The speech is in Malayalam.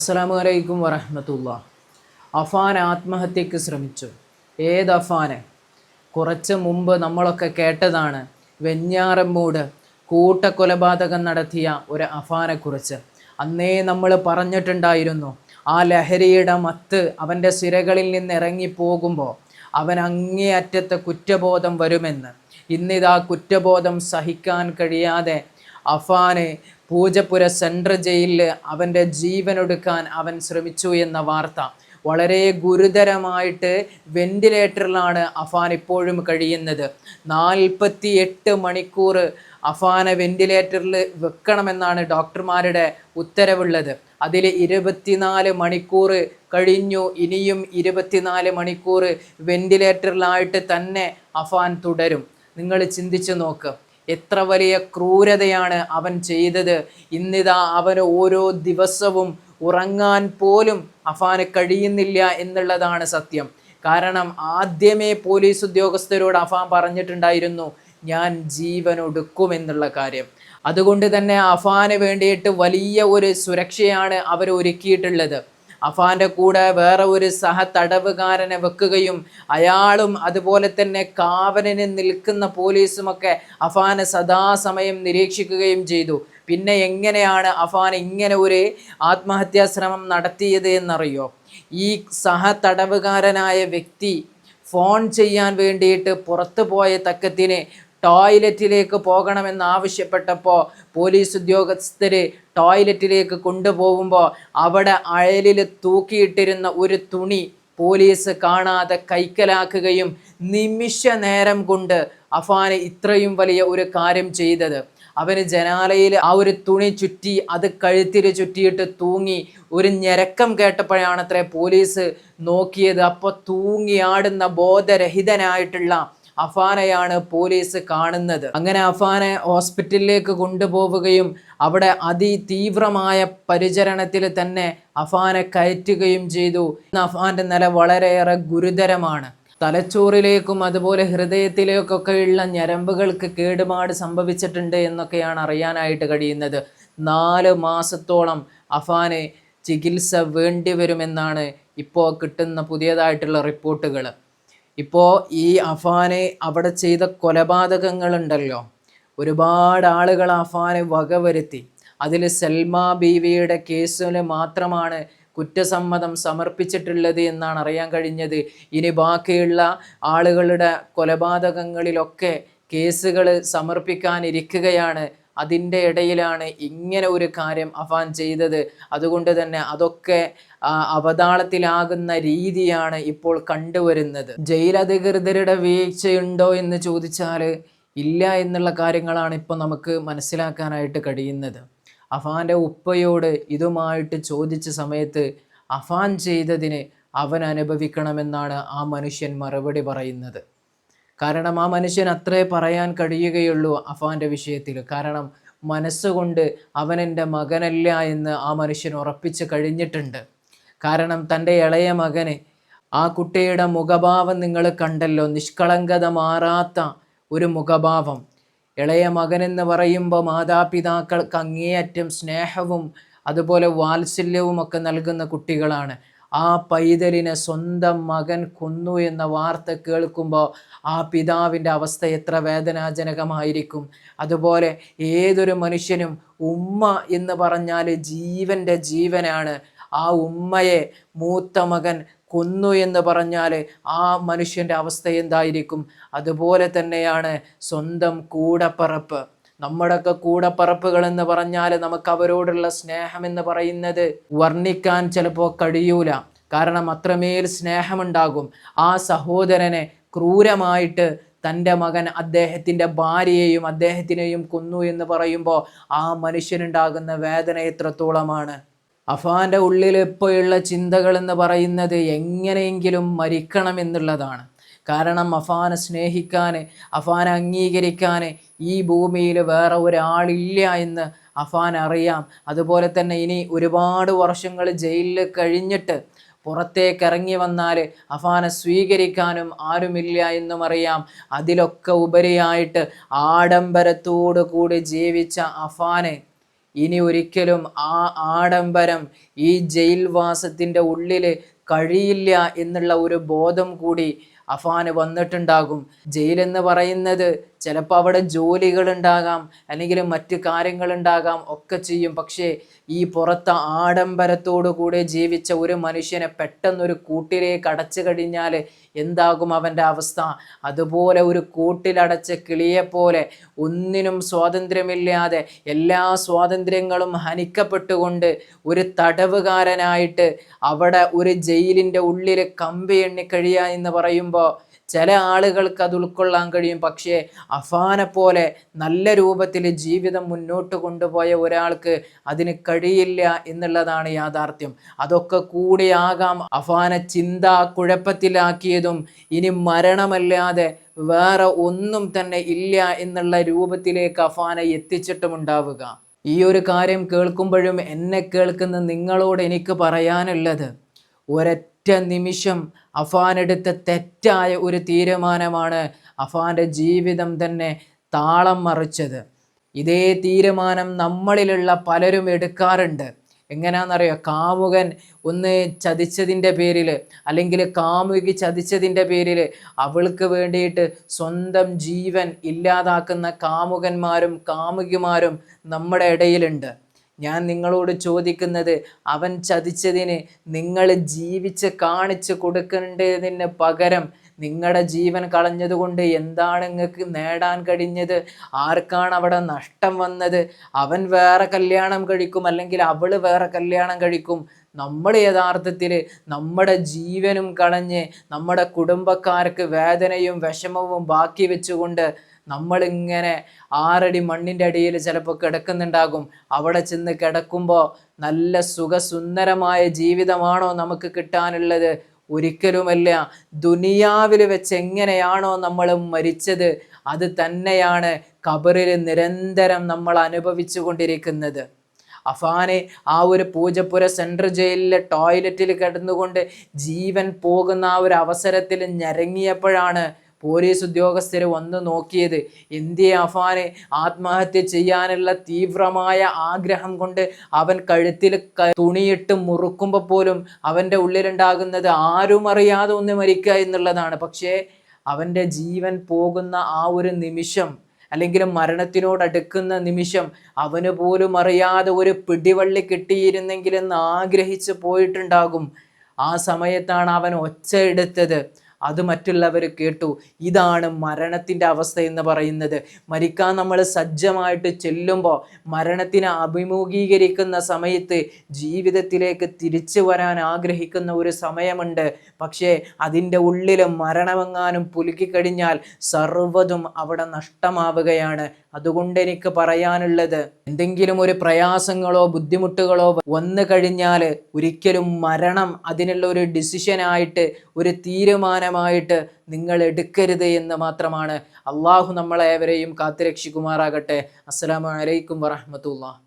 അസ്സലാമു അലൈക്കും വറഹ്മത്തുള്ളാഹി. അഫാൻ ആത്മഹത്യക്ക് ശ്രമിച്ചു. ഏത് അഫാന്? കുറച്ച് മുമ്പ് നമ്മളൊക്കെ കേട്ടതാണ് വെഞ്ഞാറമ്മൂട് കൂട്ടക്കൊലപാതകം നടത്തിയ ഒരു അഫാനെക്കുറിച്ച്. അന്നേ നമ്മൾ പറഞ്ഞിട്ടുണ്ടായിരുന്നു, ആ ലഹരിയുടെ മത്ത് അവൻ്റെ സിരകളിൽ നിന്ന് ഇറങ്ങിപ്പോകുമ്പോൾ അവൻ അങ്ങേയറ്റത്തെ കുറ്റബോധം വരുമെന്ന്. ഇന്നിതാ കുറ്റബോധം സഹിക്കാൻ കഴിയാതെ അഫാന് പൂജപ്പുര സെൻട്രൽ ജയിലിൽ അവൻ്റെ ജീവനൊടുക്കാൻ അവൻ ശ്രമിച്ചു എന്ന വാർത്ത. വളരെ ഗുരുതരമായിട്ട് വെന്റിലേറ്ററിലാണ് അഫാൻ ഇപ്പോഴും കഴിയുന്നത്. 48 മണിക്കൂർ അഫാനെ വെന്റിലേറ്ററിൽ വെക്കണമെന്നാണ് ഡോക്ടർമാരുടെ ഉത്തരവുള്ളത്. അതിൽ 24 മണിക്കൂർ കഴിഞ്ഞു. ഇനിയും 24 മണിക്കൂർ വെന്റിലേറ്ററിലായിട്ട് തന്നെ അഫാൻ തുടരും. നിങ്ങൾ ചിന്തിച്ചു നോക്ക്, എത്ര വലിയ ക്രൂരതയാണ് അവൻ ചെയ്തത്. ഇന്നിതാ അവന് ഓരോ ദിവസവും ഉറങ്ങാൻ പോലും അഫാന് കഴിയുന്നില്ല എന്നുള്ളതാണ് സത്യം. കാരണം ആദ്യമേ പോലീസ് ഉദ്യോഗസ്ഥരോട് അഫാൻ പറഞ്ഞിട്ടുണ്ടായിരുന്നു, ഞാൻ ജീവനൊടുക്കുമെന്നുള്ള കാര്യം. അതുകൊണ്ട് തന്നെ അഫാന് വേണ്ടിയിട്ട് വലിയ ഒരു സുരക്ഷയാണ് അവർ ഒരുക്കിയിട്ടുള്ളത്. അഫാന്റെ കൂടെ വേറെ ഒരു തടവുകാരനെ വെക്കുകയും അയാളും അതുപോലെ തന്നെ കാവലിന് നിൽക്കുന്ന പോലീസുമൊക്കെ അഫാനെ സദാസമയം നിരീക്ഷിക്കുകയും ചെയ്തു. പിന്നെ എങ്ങനെയാണ് അഫാൻ ഇങ്ങനെ ഒരു ആത്മഹത്യാ ശ്രമം നടത്തിയത് എന്നറിയോ? ഈ തടവുകാരനായ വ്യക്തി ഫോൺ ചെയ്യാൻ വേണ്ടിയിട്ട് പുറത്തു പോയ തക്കത്തിന് ടോയ്ലറ്റിലേക്ക് പോകണമെന്നാവശ്യപ്പെട്ടപ്പോൾ പോലീസ് ഉദ്യോഗസ്ഥർ ടോയ്ലറ്റിലേക്ക് കൊണ്ടുപോകുമ്പോൾ അവിടെ അയലിൽ തൂക്കിയിട്ടിരുന്ന ഒരു തുണി പോലീസ് കാണാതെ കൈക്കലാക്കുകയും നിമിഷ നേരം കൊണ്ട് അഫാന് ഇത്രയും വലിയ ഒരു കാര്യം ചെയ്തത്. അവന് ജനാലയിൽ ആ ഒരു തുണി ചുറ്റി അത് കഴുത്തിൽ ചുറ്റിയിട്ട് തൂങ്ങി. ഒരു ഞരക്കം കേട്ടപ്പോഴാണത്രേ പോലീസ് നോക്കിയത്. അപ്പോൾ തൂങ്ങിയാടുന്ന ബോധരഹിതനായിട്ടുള്ള അഫാനെയാണ് പോലീസ് കാണുന്നത്. അങ്ങനെ അഫാനെ ഹോസ്പിറ്റലിലേക്ക് കൊണ്ടുപോവുകയും അവിടെ അതിതീവ്രമായ പരിചരണത്തിൽ തന്നെ അഫാനെ കയറ്റുകയും ചെയ്തു. അഫാന്റെ നില വളരെയേറെ ഗുരുതരമാണ്. തലച്ചോറിലേക്കും അതുപോലെ ഹൃദയത്തിലേക്കൊക്കെയുള്ള ഞരമ്പുകൾക്ക് കേടുപാട് സംഭവിച്ചിട്ടുണ്ട് എന്നൊക്കെയാണ് അറിയാനായിട്ട് കഴിയുന്നത്. 4 മാസത്തോളം അഫാന് ചികിത്സ വേണ്ടിവരുമെന്നാണ് ഇപ്പോൾ കിട്ടുന്ന പുതിയതായിട്ടുള്ള റിപ്പോർട്ടുകൾ. ഇപ്പോൾ ഈ അഫാനെ അവിടെ ചെയ്ത കൊലപാതകങ്ങളുണ്ടല്ലോ, ഒരുപാട് ആളുകൾ അഫാനെ വകവരുത്തി. അതിൽ സൽമ ബീവിയുടെ കേസിൽ മാത്രമാണ് കുറ്റസമ്മതം സമർപ്പിച്ചിട്ടുള്ളത് എന്നാണ് അറിയാൻ കഴിഞ്ഞത്. ഇനി ബാക്കിയുള്ള ആളുകളുടെ കൊലപാതകങ്ങളിലൊക്കെ കേസുകൾ സമർപ്പിക്കാനിരിക്കുകയാണ്. അതിൻ്റെ ഇടയിലാണ് ഇങ്ങനെ ഒരു കാര്യം അഫാൻ ചെയ്തത്. അതുകൊണ്ട് തന്നെ അതൊക്കെ അവതാളത്തിലാകുന്ന രീതിയാണ് ഇപ്പോൾ കണ്ടുവരുന്നത്. ജയിലധികൃതരുടെ വീഴ്ചയുണ്ടോ എന്ന് ചോദിച്ചാൽ ഇല്ല എന്നുള്ള കാര്യങ്ങളാണ് ഇപ്പോൾ നമുക്ക് മനസ്സിലാക്കാനായിട്ട് കഴിയുന്നത്. അഫാൻ്റെ ഉപ്പയോട് ഇതുമായിട്ട് ചോദിച്ച സമയത്ത് അഫാൻ ചെയ്തതിന് അവൻ അനുഭവിക്കണമെന്നാണ് ആ മനുഷ്യൻ മറുപടി പറയുന്നത്. കാരണം ആ മനുഷ്യൻ അത്രേ പറയാൻ കഴിയുകയുള്ളൂ അഫാൻ്റെ വിഷയത്തിൽ. കാരണം മനസ്സുകൊണ്ട് അവൻ എൻ്റെ മകനല്ല എന്ന് ആ മനുഷ്യൻ ഉറപ്പിച്ച് കഴിഞ്ഞിട്ടുണ്ട്. കാരണം തൻ്റെ ഇളയ മകന്, ആ കുട്ടിയുടെ മുഖഭാവം നിങ്ങൾ കണ്ടല്ലോ, നിഷ്കളങ്കത മാറാത്ത ഒരു മുഖഭാവം. ഇളയ മകൻ എന്ന് പറയുമ്പോൾ മാതാപിതാക്കൾക്ക് അങ്ങേയറ്റം സ്നേഹവും അതുപോലെ വാത്സല്യവും ഒക്കെ നൽകുന്ന കുട്ടികളാണ്. ആ പൈതലിനെ സ്വന്തം മകൻ കൊന്നു എന്ന വാർത്ത കേൾക്കുമ്പോൾ ആ പിതാവിൻ്റെ അവസ്ഥ എത്ര വേദനാജനകമായിരിക്കും. അതുപോലെ ഏതൊരു മനുഷ്യനും ഉമ്മ എന്ന് പറഞ്ഞാൽ ജീവൻ്റെ ജീവനാണ്. ആ ഉമ്മയെ മൂത്ത മകൻ കൊന്നു എന്ന് പറഞ്ഞാൽ ആ മനുഷ്യൻ്റെ അവസ്ഥ എന്തായിരിക്കും? അതുപോലെ തന്നെയാണ് സ്വന്തം കൂടപ്പറപ്പ്. നമ്മുടെയൊക്കെ കൂടപ്പറപ്പുകൾ എന്ന് പറഞ്ഞാൽ നമുക്ക് അവരോടുള്ള സ്നേഹം എന്ന് പറയുന്നത് വർണ്ണിക്കാൻ ചിലപ്പോൾ കഴിയൂല. കാരണം അത്രമേൽ സ്നേഹമുണ്ടാകും. ആ സഹോദരനെ ക്രൂരമായിട്ട് തൻ്റെ മകൻ അദ്ദേഹത്തിൻ്റെ ഭാര്യയെയും അദ്ദേഹത്തിനെയും കൊന്നു എന്ന് പറയുമ്പോൾ ആ മനുഷ്യനുണ്ടാകുന്ന വേദന എത്രത്തോളമാണ്. അഫാൻ്റെ ഉള്ളിൽ ഇപ്പോഴുള്ള ചിന്തകൾ എന്ന് പറയുന്നത് എങ്ങനെയെങ്കിലും മരിക്കണം എന്നുള്ളതാണ്. കാരണം അഫാനെ സ്നേഹിക്കാൻ, അഫാനെ അംഗീകരിക്കാൻ ഈ ഭൂമിയിൽ വേറെ ഒരാളില്ല എന്ന് അഫാൻ അറിയാം. അതുപോലെ തന്നെ ഇനി ഒരുപാട് വർഷങ്ങൾ ജയിലിൽ കഴിഞ്ഞിട്ട് പുറത്തേക്ക് ഇറങ്ങി വന്നാൽ അഫാനെ സ്വീകരിക്കാനും ആരുമില്ല എന്നും അറിയാം. അതിലൊക്കെ ഉപരിയായിട്ട് ആഡംബരത്തോടു കൂടി ജീവിച്ച അഫാനെ ഇനി ഒരിക്കലും ആ ആഡംബരം ഈ ജയിൽവാസത്തിൻ്റെ ഉള്ളിൽ കഴിയില്ല എന്നുള്ള ഒരു ബോധം കൂടി അഫാന് വന്നിട്ടുണ്ടാകും. ജയിലെന്ന് പറയുന്നത് ചിലപ്പോൾ അവിടെ ജോലികളുണ്ടാകാം, അല്ലെങ്കിൽ മറ്റു കാര്യങ്ങളുണ്ടാകാം, ഒക്കെ ചെയ്യും. പക്ഷേ ഈ പുറത്ത് ആഡംബരത്തോടു കൂടെ ജീവിച്ച ഒരു മനുഷ്യനെ പെട്ടെന്നൊരു കൂട്ടിലേക്ക് അടച്ചു കഴിഞ്ഞാൽ എന്താകും അവൻ്റെ അവസ്ഥ? അതുപോലെ ഒരു കൂട്ടിലടച്ച കിളിയെപ്പോലെ ഒന്നിനും സ്വാതന്ത്ര്യമില്ലാതെ എല്ലാ സ്വാതന്ത്ര്യങ്ങളും ഹനിക്കപ്പെട്ടുകൊണ്ട് ഒരു തടവുകാരനായിട്ട് അവിടെ ഒരു ജയിലിൻ്റെ ഉള്ളിൽ കമ്പി എണ്ണി കഴിയുക എന്ന് പറയുമ്പോൾ ചില ആളുകൾക്ക് അത് ഉൾക്കൊള്ളാൻ കഴിയും. പക്ഷേ അഫാനെ പോലെ നല്ല രൂപത്തിൽ ജീവിതം മുന്നോട്ട് കൊണ്ടുപോയ ഒരാൾക്ക് അതിന് കഴിയില്ല എന്നുള്ളതാണ് യാഥാർത്ഥ്യം. അതൊക്കെ കൂടിയാകാം അഫാനെ ചിന്താ കുഴപ്പത്തിലാക്കിയതും ഇനി മരണമല്ലാതെ വേറെ ഒന്നും തന്നെ ഇല്ല എന്നുള്ള രൂപത്തിലേക്ക് അഫാനെ എത്തിച്ചിട്ടുമുണ്ടാവുക. ഈ ഒരു കാര്യം കേൾക്കുമ്പോഴും എന്നെ കേൾക്കുന്ന നിങ്ങളോട് എനിക്ക് പറയാനുള്ളത്, ഒരൊറ്റ നിമിഷം അഫാൻ എടുത്ത തെറ്റായ ഒരു തീരുമാനമാണ് അഫാൻ്റെ ജീവിതം തന്നെ താളം മറിച്ചത്. ഇതേ തീരുമാനം നമ്മളിലുള്ള പലരും എടുക്കാറുണ്ട്. എങ്ങനെയാണെന്നറിയോ? കാമുകൻ ഒന്ന് ചതിച്ചതിൻ്റെ പേരിൽ, അല്ലെങ്കിൽ കാമുകി ചതിച്ചതിൻ്റെ പേരിൽ അവൾക്ക് വേണ്ടിയിട്ട് സ്വന്തം ജീവൻ ഇല്ലാതാക്കുന്ന കാമുകന്മാരും കാമുകിമാരും നമ്മുടെ ഇടയിലുണ്ട്. ഞാൻ നിങ്ങളോട് ചോദിക്കുന്നത്, അവൻ ചതിച്ചതിന് നിങ്ങൾ ജീവിച്ച് കാണിച്ച് കൊടുക്കേണ്ടതിന് പകരം നിങ്ങളുടെ ജീവൻ കളഞ്ഞതുകൊണ്ട് എന്താണ് നിങ്ങൾക്ക് നേടാൻ കഴിഞ്ഞത്? ആർക്കാണ് അവിടെ നഷ്ടം വന്നത്? അവൻ വേറെ കല്യാണം കഴിക്കും, അല്ലെങ്കിൽ അവൾ വേറെ കല്യാണം കഴിക്കും. നമ്മൾ യഥാർത്ഥത്തിൽ നമ്മുടെ ജീവനും കളഞ്ഞ് നമ്മുടെ കുടുംബക്കാർക്ക് വേദനയും വിഷമവും ബാക്കി വെച്ചുകൊണ്ട് നമ്മളിങ്ങനെ 6 അടി മണ്ണിൻ്റെ അടിയിൽ ചിലപ്പോൾ കിടക്കുന്നുണ്ടാകും. അവിടെ ചെന്ന് കിടക്കുമ്പോൾ നല്ല സുഖസുന്ദരമായ ജീവിതമാണോ നമുക്ക് കിട്ടാനുള്ളത്? ഒരിക്കലുമല്ല. ദുനിയാവിൽ വെച്ച് എങ്ങനെയാണോ നമ്മൾ മരിച്ചത് അത് തന്നെയാണ് ഖബറിൽ നിരന്തരം നമ്മൾ അനുഭവിച്ചു കൊണ്ടിരിക്കുന്നത്. അഫാനെ ആ ഒരു പൂജപ്പുര സെൻട്രൽ ജയിലിലെ ടോയ്ലറ്റിൽ കിടന്നുകൊണ്ട് ജീവൻ പോകുന്ന ആ ഒരു അവസരത്തിൽ ഞരങ്ങിയപ്പോഴാണ് പോലീസ് ഉദ്യോഗസ്ഥർ വന്ന് നോക്കിയത്. ഇന്ത്യയെ അഫാനെ ആത്മഹത്യ ചെയ്യാനുള്ള തീവ്രമായ ആഗ്രഹം കൊണ്ട് അവൻ കഴുത്തിൽ തുണിയിട്ട് മുറുക്കുമ്പോൾ പോലും അവൻ്റെ ഉള്ളിലുണ്ടാകുന്നത് ആരും അറിയാതെ ഒന്ന് മരിക്കുക എന്നുള്ളതാണ്. പക്ഷേ അവൻ്റെ ജീവൻ പോകുന്ന ആ ഒരു നിമിഷം, അല്ലെങ്കിൽ മരണത്തിനോടടുക്കുന്ന നിമിഷം, അവന് പോലും അറിയാതെ ഒരു പിടിവള്ളി കിട്ടിയിരുന്നെങ്കിലെന്ന് ആഗ്രഹിച്ച് പോയിട്ടുണ്ടാകും. ആ സമയത്താണ് അവൻ ഒച്ച എടുത്തത്. അത് മറ്റുള്ളവർ കേട്ടു. ഇതാണ് മരണത്തിൻ്റെ അവസ്ഥ എന്ന് പറയുന്നത്. മരിക്കാൻ നമ്മൾ സജ്ജമായിട്ട് ചെല്ലുമ്പോൾ, മരണത്തിനെ അഭിമുഖീകരിക്കുന്ന സമയത്ത് ജീവിതത്തിലേക്ക് തിരിച്ചു വരാൻ ആഗ്രഹിക്കുന്ന ഒരു സമയമുണ്ട്. പക്ഷേ അതിൻ്റെ ഉള്ളിൽ മരണമെങ്ങാനും പുലുക്കിക്കഴിഞ്ഞാൽ സർവ്വതും അവിടെ നഷ്ടമാവുകയാണ്. അതുകൊണ്ട് എനിക്ക് പറയാനുള്ളത്, എന്തെങ്കിലും ഒരു പ്രയാസങ്ങളോ ബുദ്ധിമുട്ടുകളോ വന്നു കഴിഞ്ഞാൽ ഒരിക്കലും മരണം അതിനുള്ള ഒരു ഡിസിഷനായിട്ട്, ഒരു തീരുമാനമായിട്ട് നിങ്ങൾ എടുക്കരുത് എന്ന് മാത്രമാണ്. അള്ളാഹു നമ്മളേവരെയും കാത്തുരക്ഷിക്കുമാറാകട്ടെ. അസ്സലാമു അലൈക്കും വറഹ്മത്തുള്ളാഹി.